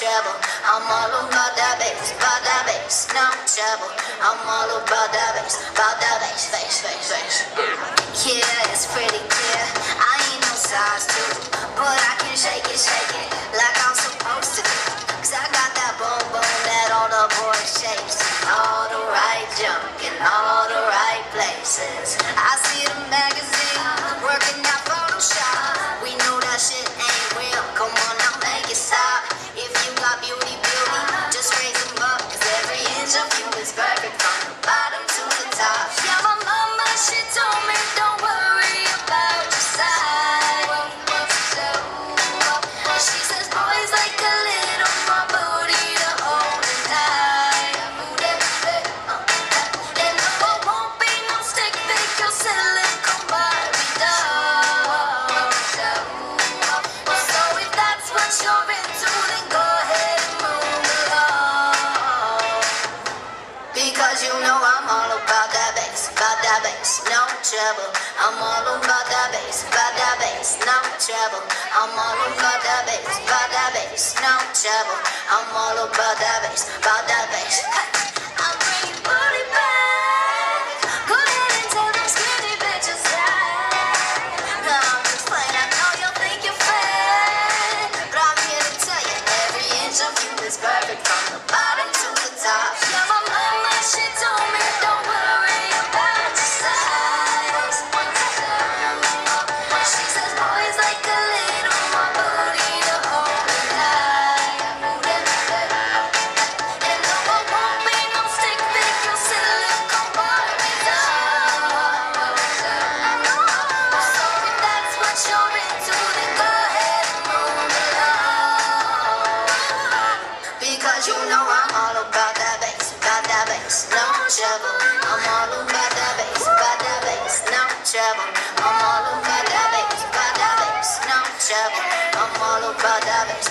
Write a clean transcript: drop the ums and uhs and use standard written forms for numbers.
trouble. I'm all about that bass, no trouble. I'm all about that bass, bass. Yeah, it's pretty clear. I ain't no size two, but I can shake it like I'm supposed to. Cause I got that boom boom that all the boys chase. All the right junk in all the right places. I see the magazine working out Photoshop. We know that shit ain't real. Come on now, make it stop. If you got beauty, just raise them up. Cause every inch of you is perfect from the bottom to the top. Yeah, my mama, she told me don't worry about your size. She says boys like a little more booty to hold it tight. And no, it won't be no stick figure silicone Barbie doll. So if that's what you're into, then go ahead and move along. Because you know I'm all about that bass, no trouble. I'm all about that bass, no trouble. I'm all about that bass, no trouble. I'm all about that bass, Hey, I'll bring your booty back. Go ahead and tell them skinny bitches that. No, I'm just playing, I know you'll think you're fat, but I'm here to tell you every inch of you is perfect from the bottom to the top. Yeah, my mama, she told me don't worry about your size. She says boys like a little more booty to hold it tight. And no, it won't be no stick figure silicone Barbie doll. So if that's what you're into, then go ahead and move along. Because you know I'm all about that bass, no trouble. I'm all about that bass, no trouble. I'm all about that bass, no trouble. I'm all about that bass,